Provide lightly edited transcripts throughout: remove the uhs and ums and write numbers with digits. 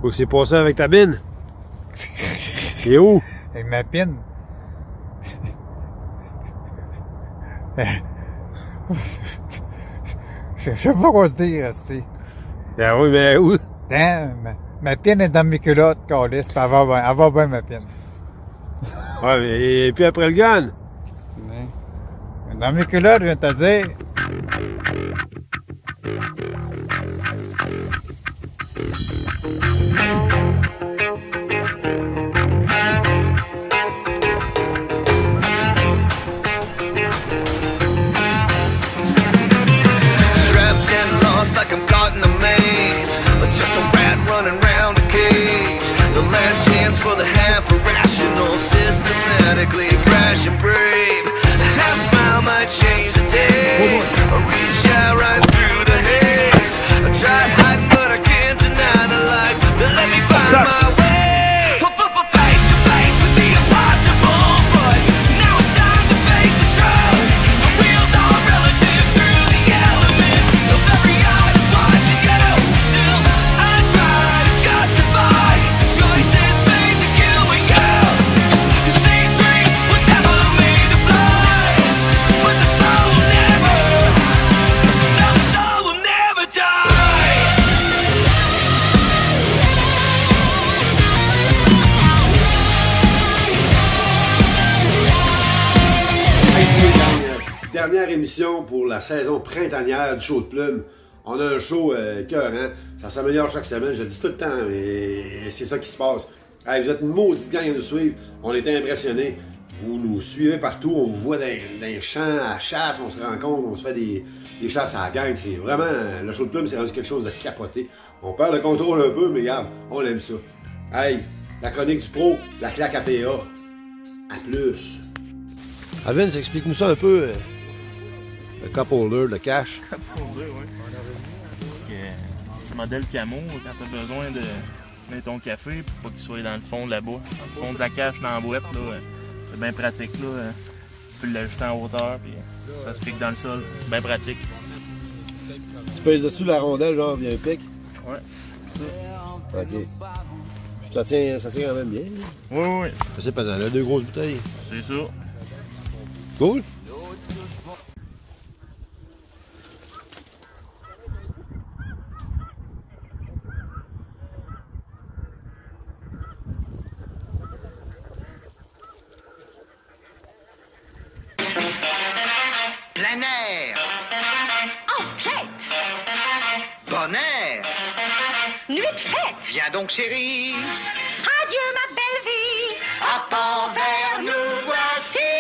Où c'est passé avec ta bine? C'est où? Avec ma pine. Je sais pas quoi te dire, c'est. Ah oui, mais où? Ma pine est dans mes culottes, câlisse, puis elle va bien, ma pine. Ouais, mais et puis après le gun? Dans mes culottes, je viens de te dire. Like I'm caught in a maze, just a rat running round a cage. The last chance for the half irrational, systematically crash and brave. A smile might change the day. I reach out right through the haze. I tried hiding, but I can't deny the light that let me find my way. Face to face with the impossible, but now it's time to face the truth. The wheels are relative through the elements of every Dernière émission pour la saison printanière du show de plume. On a un show écœurant. Ça s'améliore chaque semaine, je le dis tout le temps, mais c'est ça qui se passe. Hey, vous êtes une maudite gang à nous suivre. On est impressionnés. Vous nous suivez partout, on vous voit dans les champs, à la chasse, on se rencontre, on se fait des chasses à la gang. C'est vraiment, le show de plume, c'est rendu quelque chose de capoté. On perd le contrôle un peu, mais regarde, on aime ça. Hey, la chronique du pro, la claque à PA. À plus. Alvin, explique-nous ça un peu. Le cup holder, le cache. Cup holder, oui. Petit modèle camo, quand tu as besoin de mettre ton café pour pas qu'il soit dans le fond là-bas. Dans le fond de la cache, dans la boîte, c'est bien pratique. Là. Tu peux l'ajuster en hauteur, puis ça se pique dans le sol. C'est bien pratique. Tu pèses dessus la rondelle, genre, via un pic? Ouais, c'est ça. Ok. Ça tient quand même bien. Oui, oui. C'est pesant, là, 2 grosses bouteilles. C'est ça. Cool. Plein air. Enquête. Bon air. Nuit de fête. Viens donc, chérie. Adieu, ma belle vie. À pont vers nous voici.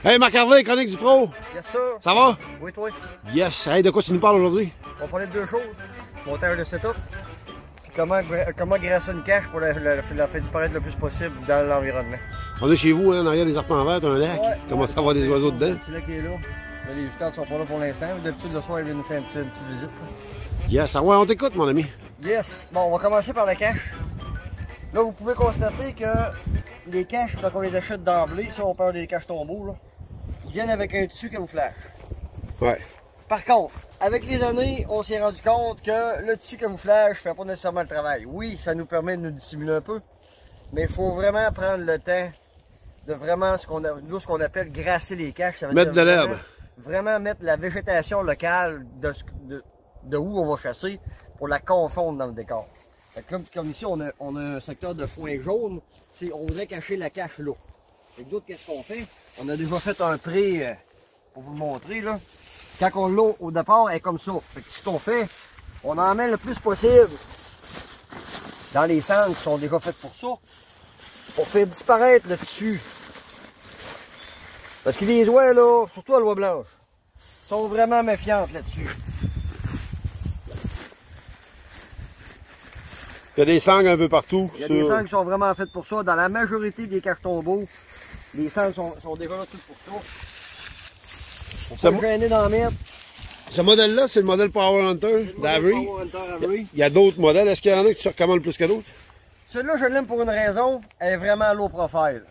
Hey, Marc-Hervé, chronique du pro. Yes, sir. Ça va? Oui, toi. Yes. Hey, de quoi tu nous parles aujourd'hui? On va parler de 2 choses. Montage de setup. Puis comment grasser une cache pour la faire disparaître le plus possible dans l'environnement. On est chez vous, hein, en arrière des arpents verts, un lac. Ouais. Commence à avoir des oiseaux dedans. C'est là qui est là. Là, les visiteurs ne sont pas là pour l'instant. D'habitude, le soir, ils viennent nous faire une petite visite. Là. Yes. Ah ouais, on t'écoute, mon ami. Yes. Bon, on va commencer par la cache. Là, vous pouvez constater que les caches, quand on les achète d'emblée, ça, on parle des caches tombeaux, là, ils viennent avec un tissu camouflage. Ouais. Par contre, avec les années, on s'est rendu compte que le tissu camouflage ne fait pas nécessairement le travail. Oui, ça nous permet de nous dissimuler un peu, mais il faut vraiment prendre le temps de vraiment ce qu'on appelle grasser les caches. Ça veut Mettre dire de l'herbe. Vraiment mettre la végétation locale de où on va chasser pour la confondre dans le décor. Fait que comme ici, on a un secteur de foin jaune, on voudrait cacher la cache là. Et d'autres, qu'est-ce qu'on fait? On a déjà fait un pré pour vous le montrer là. Quand on l'a au départ, elle est comme ça. Fait que ce qu'on fait, on en met le plus possible dans les cendres qui sont déjà faites pour ça, pour faire disparaître le tissu. Parce que les oies là, surtout à l'oie blanche, sont vraiment méfiantes là-dessus. Il y a des sangles un peu partout. Il y a des sangles qui sont vraiment faites pour ça. Dans la majorité des caches tombeaux, les sangles sont déjà là toutes pour ça. Faut pas gêner d'en mettre. Ce modèle-là, c'est le modèle Power Hunter d'Avery. Il y a d'autres modèles. Est-ce qu'il y en a qui se recommandent plus que d'autres? Celui-là, je l'aime pour une raison. Elle est vraiment low profile.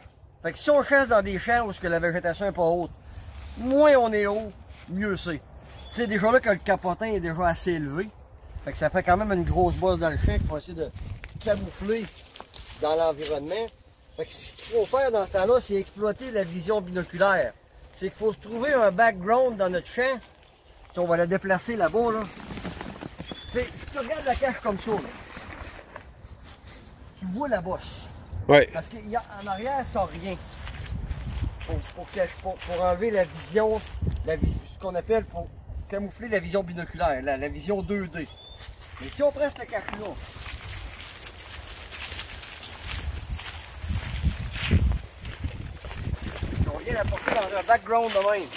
Fait que si on chasse dans des champs où la végétation n'est pas haute, moins on est haut, mieux c'est. Tu sais, déjà là que le capotin est déjà assez élevé. Fait que ça fait quand même une grosse bosse dans le chien qu'il faut essayer de camoufler dans l'environnement. Fait que ce qu'il faut faire dans ce temps-là, c'est exploiter la vision binoculaire. C'est qu'il faut se trouver un background dans notre champ. Puis on va la déplacer là-bas. Là. Si tu regardes la cache comme ça, là, tu vois la bosse. Ouais. Parce qu'en arrière, ça n'a rien. Pour enlever la vision, ce qu'on appelle pour camoufler la vision binoculaire, la vision 2D. Mais si on prend cette cache-là, on vient la porter dans un background de même,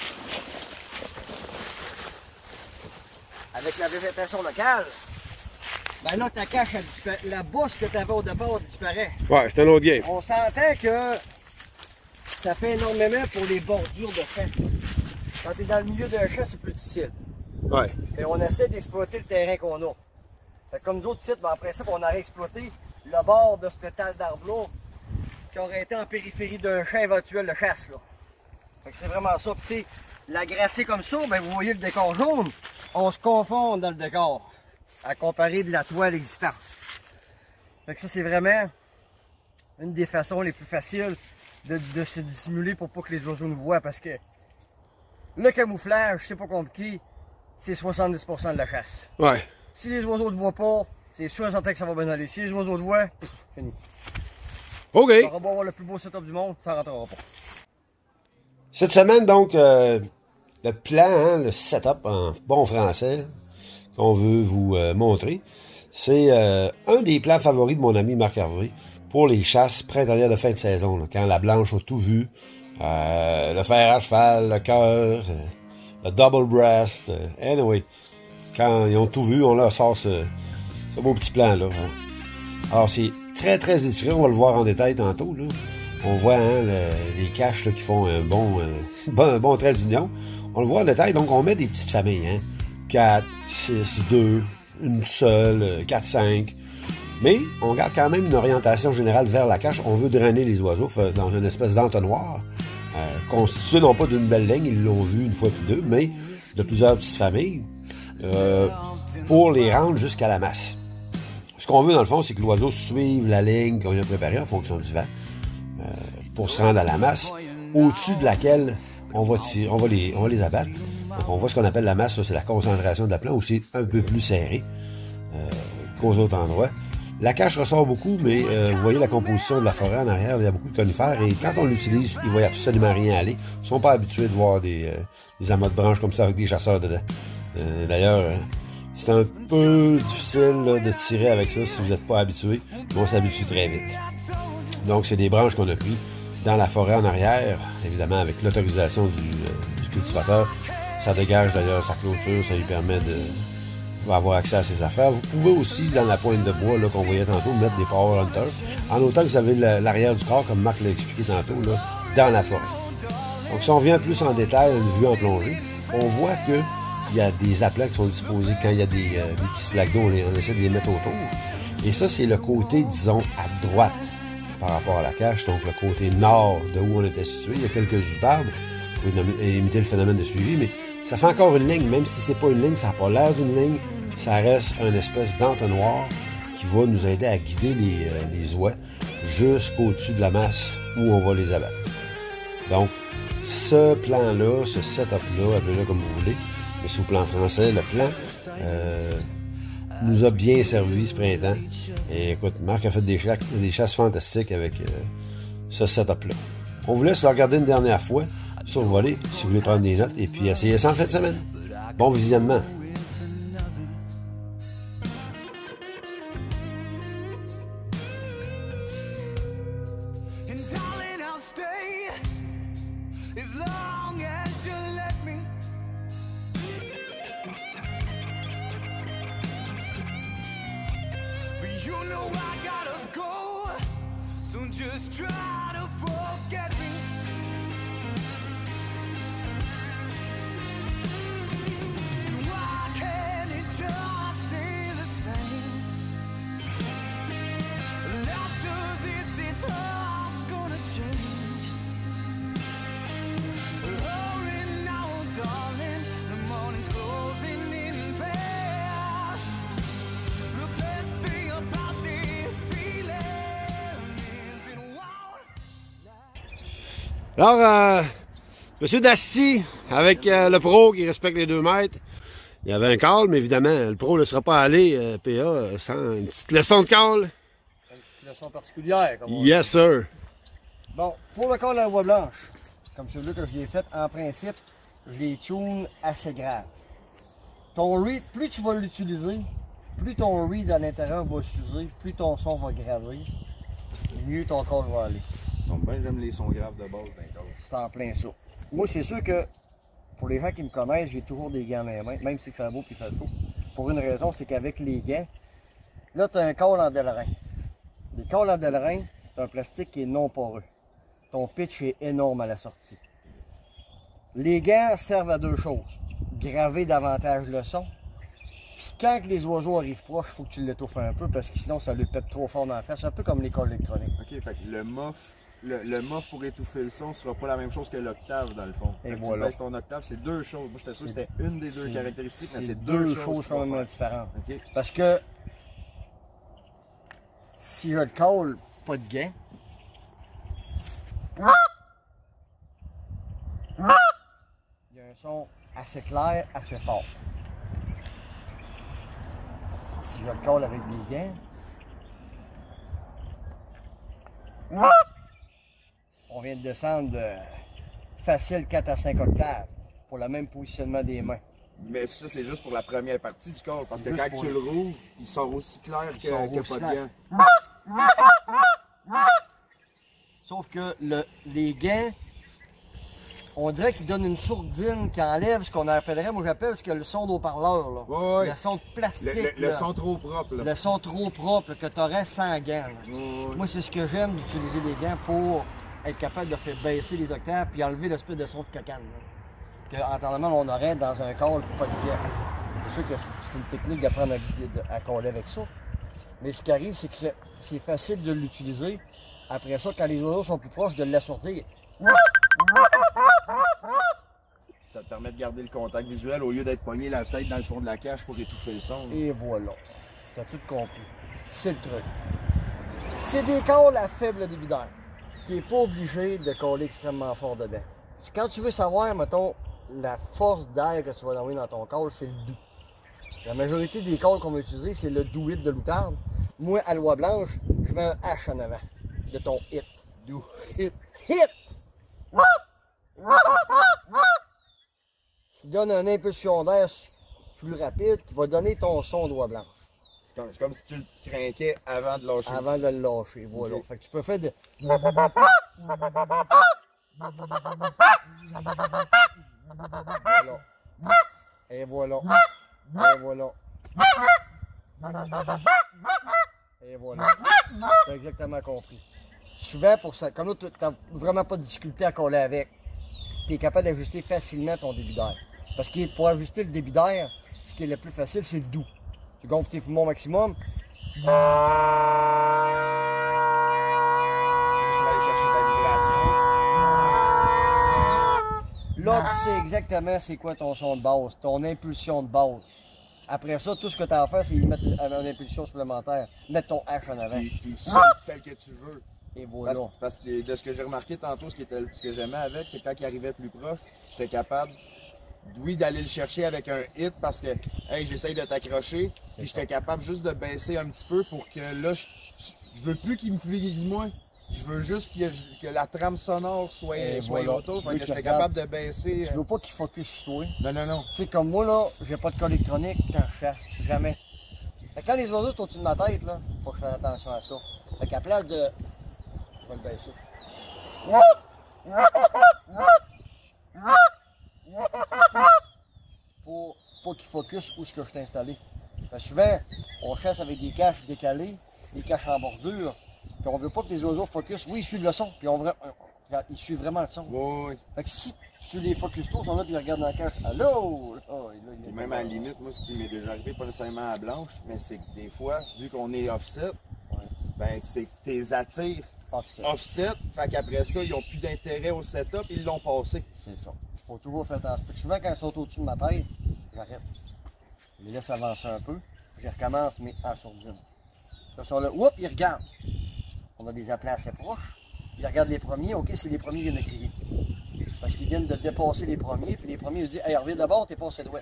avec la végétation locale, ben là ta cache, la bosse que tu avais au départ disparaît. Ouais, c'est un autre game. On s'entend que ça fait énormément pour les bordures de champ. Quand tu es dans le milieu d'un champ, c'est plus difficile. Ouais. Et on essaie d'exploiter le terrain qu'on a. Fait que comme nous autres sites, ben après ça, on aurait exploité le bord de ce pétale d'arbre-là qui aurait été en périphérie d'un champ éventuel de chasse. Là. Fait que c'est vraiment ça. Puis, tu sais, la grasser comme ça, ben vous voyez le décor jaune, on se confond dans le décor à comparer de la toile existante. Fait que ça, c'est vraiment une des façons les plus faciles de se dissimuler pour pas que les oiseaux nous voient, parce que le camouflage, c'est pas compliqué, c'est 70% de la chasse. Ouais. Si les oiseaux ne te voient pas, c'est sûr et certain que ça va bien aller. Si les oiseaux te voient, fini. OK. Ça va avoir le plus beau setup du monde, ça rentrera pas. Cette semaine, donc, le plan, hein, le setup en bon français qu'on veut vous montrer, c'est un des plans favoris de mon ami Marc Hervé pour les chasses printanières de fin de saison, là, quand la blanche a tout vu, le fer à cheval, le cœur, le double breast, anyway, quand ils ont tout vu, on leur sort ce beau petit plan-là. Hein. Alors, c'est très, très étiré, on va le voir en détail tantôt, là. On voit hein, les caches là, qui font un bon trait d'union. On le voit en détail, donc on met des petites familles. Hein? 4, 6, 2, une seule, 4, 5. Mais on garde quand même une orientation générale vers la cache. On veut drainer les oiseaux dans une espèce d'entonnoir, constitué non pas d'une belle ligne, ils l'ont vu une fois puis deux, mais de plusieurs petites familles, pour les rendre jusqu'à la masse. Ce qu'on veut dans le fond, c'est que l'oiseau suive la ligne qu'on a préparée en fonction du vent, pour se rendre à la masse, au-dessus de laquelle on va les abattre. Donc on voit ce qu'on appelle la masse, c'est la concentration de la plante, où c'est un peu plus serré qu'aux autres endroits. La cache ressort beaucoup, mais vous voyez la composition de la forêt en arrière, il y a beaucoup de conifères, et quand on l'utilise, il ne voit absolument rien aller. Ils ne sont pas habitués de voir des amas de branches comme ça avec des chasseurs dedans. D'ailleurs, c'est un peu difficile là, de tirer avec ça si vous n'êtes pas habitué, mais on s'habitue très vite. Donc c'est des branches qu'on a pris dans la forêt en arrière, évidemment avec l'autorisation du cultivateur. Ça dégage d'ailleurs sa clôture, ça lui permet d'avoir accès à ses affaires. Vous pouvez aussi, dans la pointe de bois qu'on voyait tantôt, mettre des Power Hunters, en autant que vous avez l'arrière du corps, comme Marc l'a expliqué tantôt, là, dans la forêt. Donc si on vient plus en détail, une vue en plongée, on voit qu'il y a des aplats qui sont disposés quand il y a des petits flaques d'eau, on essaie de les mettre autour. Et ça, c'est le côté, disons, à droite par rapport à la cache, donc le côté nord de où on était situé. Il y a quelques outardes pour imiter le phénomène de suivi, mais ça fait encore une ligne, même si c'est pas une ligne, ça n'a pas l'air d'une ligne, ça reste une espèce d'entonnoir qui va nous aider à guider les oies jusqu'au-dessus de la masse où on va les abattre. Donc, ce plan-là, ce setup-là, appelez-le comme vous voulez, mais sous plan français, le plan nous a bien servi ce printemps. Et écoute, Marc a fait des chasses fantastiques avec ce setup-là. On vous laisse le regarder une dernière fois, survoler, si vous voulez prendre des notes, et puis essayer ça en fin de semaine. Bon visionnement! You know I gotta go, so just try to forget me. Why can't it just stay the same? After this, it's all gonna change. Hurry now, darling, the morning's closing in fast. Alors, Monsieur Dassy, avec le pro qui respecte les 2 mètres, il y avait un call, mais évidemment, le pro ne sera pas allé, PA, sans une petite leçon de call. Une petite leçon particulière, comme on Yes, sir. Bon, pour le call à la voix blanche, comme celui-là que je l'ai fait, en principe, je les tune assez grave. Ton read, plus tu vas l'utiliser, plus ton read à l'intérieur va s'user, plus ton son va graver, mieux ton call va aller. Donc, ben, j'aime les sons graves de base d'un call. C'est en plein ça. Moi, c'est sûr que, pour les gens qui me connaissent, j'ai toujours des gants dans les mains, même s'il fait beau et il fait chaud. Pour une raison, c'est qu'avec les gants, là, tu as un call en Delrin. Les calls en Delrin, c'est un plastique qui est non poreux. Ton pitch est énorme à la sortie. Les gants servent à 2 choses. Graver davantage le son. Puis quand les oiseaux arrivent proches, il faut que tu l'étouffes un peu parce que sinon ça lui pète trop fort dans la face. C'est un peu comme les calls électroniques. Ok, fait que le muff pour étouffer le son sera pas la même chose que l'octave dans le fond. Et Fait que voilà. tu baisses ton octave, c'est 2 choses. Moi j'étais sûr que c'était une des 2 caractéristiques, mais c'est 2 2 choses quand même différentes. Ok. Parce que si je le call pas de gants, il y a un son assez clair, assez fort. Si je le call avec des gants, on vient de descendre de facile 4 à 5 octaves pour le même positionnement des mains. Mais ça, c'est juste pour la première partie du corps. Parce C'est que juste quand pour tu le rouvres, il sort aussi clair Il sort que aussi pas de clair. gants. Sauf que les gants, on dirait qu'ils donnent une sourdine qui enlève ce qu'on appellerait, moi j'appelle ce que le son d'haut-parleur. Là. Ouais. Le son de plastique. Le là. son trop propre. Là. Le son trop propre là, que tu aurais sans gants. Là. Ouais. Moi, c'est ce que j'aime d'utiliser les gants pour être capable de faire baisser les octaves puis enlever l'espèce de son de cacane. Que, en temps normal, on aurait dans un call pas de gants. C'est sûr que c'est une technique d'apprendre à caller avec ça. Mais ce qui arrive, c'est que c'est facile de l'utiliser. Après ça, quand les oiseaux sont plus proches, de l'assourdir. Ça te permet de garder le contact visuel au lieu d'être pogné la tête dans le fond de la cage pour étouffer le son. Et voilà. T'as tout compris. C'est le truc. C'est des calls à faible débit d'air. Tu n'es pas obligé de caller extrêmement fort dedans. Quand tu veux savoir, mettons, la force d'air que tu vas envoyer dans ton call, c'est le doux. La majorité des calls qu'on va utiliser, c'est le do it de l'outarde. Moi, à l'oie blanche, je mets un H en avant de ton hit. Do it. Hit! Ce qui donne une impulsion d'air plus rapide qui va donner ton son d'oie blanche. C'est comme si tu le craquais avant de lâcher. Avant de le lâcher, voilà. Ok. Fait que tu peux faire de... Voilà. Et voilà. Et voilà. Et voilà. T'as exactement compris. Souvent, pour ça, comme là, t'as vraiment pas de difficulté à coller avec, t'es capable d'ajuster facilement ton débit d'air. Parce que pour ajuster le débit d'air, ce qui est le plus facile, c'est le doux. Tu gonfles tes poumons au maximum. Juste pour aller chercher ta vibration. Là, tu sais exactement c'est quoi ton son de base, ton impulsion de base. Après ça, tout ce que tu as à faire, c'est mettre une impulsion supplémentaire. Mettre ton H en avant. Puis celle que tu veux. Et voilà. Parce que de ce que j'ai remarqué tantôt, ce que j'aimais avec, c'est quand il arrivait plus proche, j'étais capable, oui, d'aller le chercher avec un hit parce que, hey, j'essaye de t'accrocher, puis j'étais capable juste de baisser un petit peu pour que là, je veux plus qu'il me vise moins. Je veux juste que la trame sonore soit voilà. autour, Tu fait veux que qu'il j'étais regarde. capable de baisser. Tu veux pas qu'il focus sur toi. Non, non, non. Tu sais, comme moi, là, j'ai pas de call électronique quand je chasse. Jamais. Fait que quand les oiseaux sont au-dessus de ma tête, là, faut que je fasse attention à ça. Fait qu'à place de... Je vais le baisser. Pour pas qu'il focus où ce que je t'ai installé. Parce que souvent, on chasse avec des caches décalées, des caches en bordure, puis on veut pas que les oiseaux focus. Oui, ils suivent le son, puis ils suivent vraiment le son. Oui, oui. Fait que si tu les focus tôt, ils sont là, puis ils regardent dans la cache. Allô? Oh, et là, il Et est même à la limite, moi, ce qui m'est déjà arrivé, pas nécessairement à blanche, mais c'est que des fois, vu qu'on est offset, ben c'est que t'es attires offset, fait qu'après ça, ils n'ont plus d'intérêt au setup, ils l'ont passé. C'est ça. Il faut toujours faire attention. Fait que souvent, quand ils sont au-dessus de ma tête, j'arrête. Je les laisse avancer un peu, puis je recommence, mais en sourdine. Ils sont là, oups, ils regardent. On a des appels assez proches. Ils regardent les premiers, ok, c'est les premiers qui viennent de crier. Parce qu'ils viennent de dépasser les premiers, puis les premiers nous disent hey, reviens d'abord, t'es passé droit.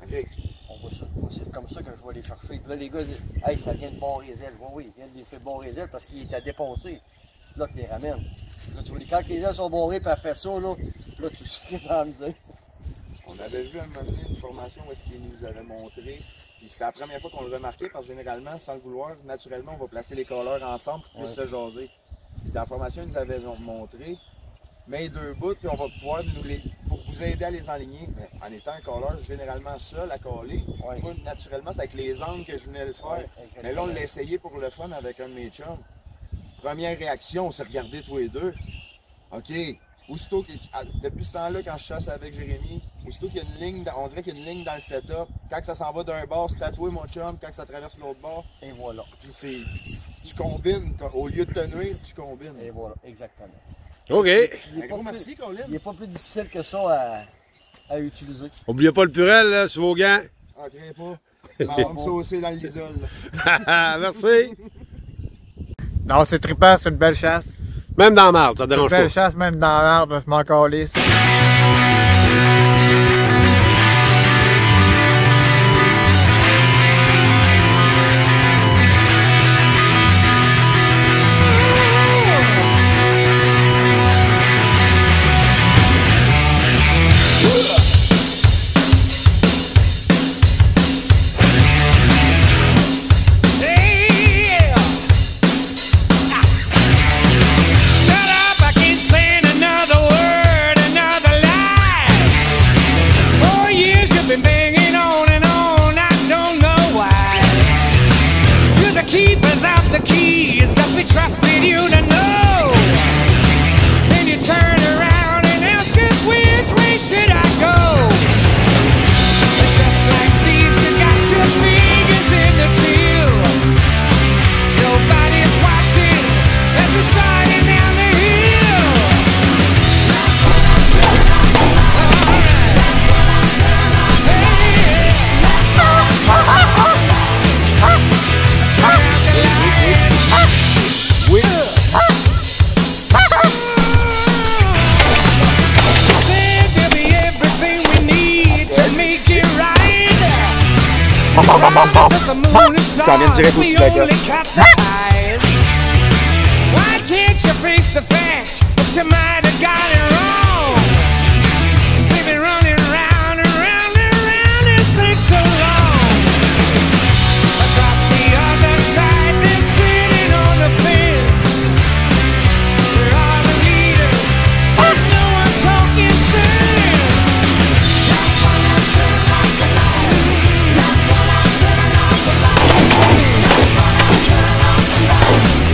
OK. On voit ça. Moi, c'est comme ça que je vais les chercher. Puis là, les gars disent hey, ça vient de barrer les ailes. Oui, ils viennent de les faire barrer les ailes parce qu'il était dépassé. Là, tu les ramènes. Là, tu vois, quand les ailes sont barrées, puis elle fait ça, là tu sais qu'il est dans la misère. On avait vu à un moment donné une formation où est-ce qu'il nous avait montré. Puis c'est la première fois qu'on le remarquait parce que généralement, sans le vouloir, naturellement, on va placer les colleurs ensemble pour plus se jaser. Puis dans la formation, ils nous avaient montré, mets deux bouts, puis on va pouvoir pour vous aider à les enligner. Mais en étant un colleur généralement seul à coller, moi, naturellement, c'est avec les angles que je venais le faire. Mais là, on l'a essayé pour le fun avec un de mes chums. Première réaction, on s'est regardés tous les deux. OK. Aussitôt que, depuis ce temps-là, quand je chasse avec Jérémy, aussitôt qu'il y a une ligne, on dirait qu'il y a une ligne dans le setup. Quand ça s'en va d'un bord, c'est tatoué mon chum. Quand ça traverse l'autre bord, et voilà. Puis tu combines. Au lieu de te nuire, tu combines. Et voilà, exactement. OK. Un gros merci, Colin. Il n'est pas plus difficile que ça à utiliser. Oubliez pas le purel là, sur vos gants. Ah, crée pas. On va me saucer dans l'isole. Merci. Non, c'est trippant, c'est une belle chasse. Même dans la marde, ça te dérange Une belle pas. chasse, même dans la merde, je m'en calisse. Ça vient direct au-dessus de la gueule. Why can't you face the fact that you might have got it wrong? We've been running round and round and round this thing so long. Across the other side, they're sitting on the fence. Where are the leaders? There's no one talking sense. That's when I turn off the lights. That's when I turn off the lights. That's when I turn off the lights.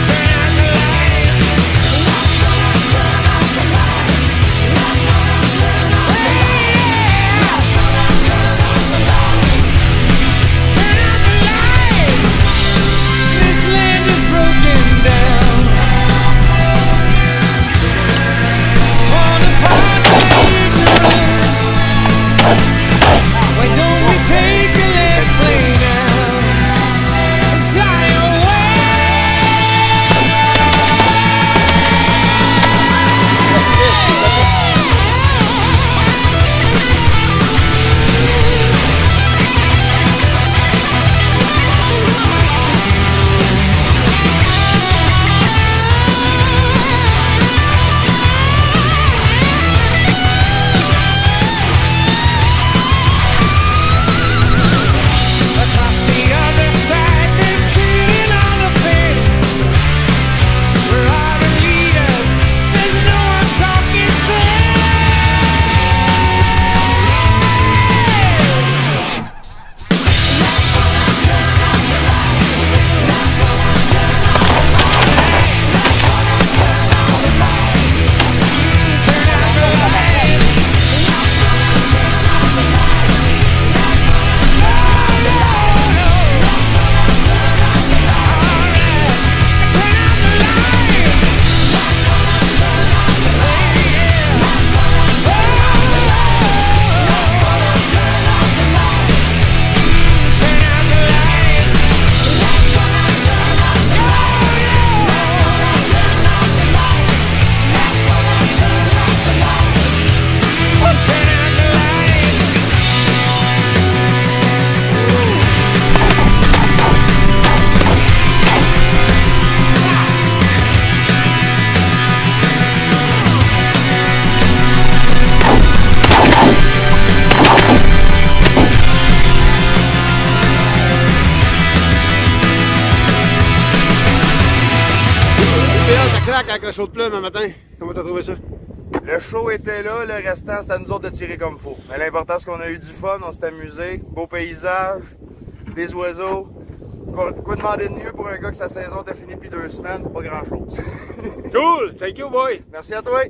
Turn on the lights. That's when I turn off avec le show de plume un matin. Comment t'as trouvé ça? Le show était là, le restant c'était à nous autres de tirer comme il faut. Mais l'important c'est qu'on a eu du fun, on s'est amusé, beau paysage, des oiseaux. Quoi demander de mieux pour un gars que sa saison était finie depuis 2 semaines? Pas grand chose. Cool! Thank you, boy! Merci à toi!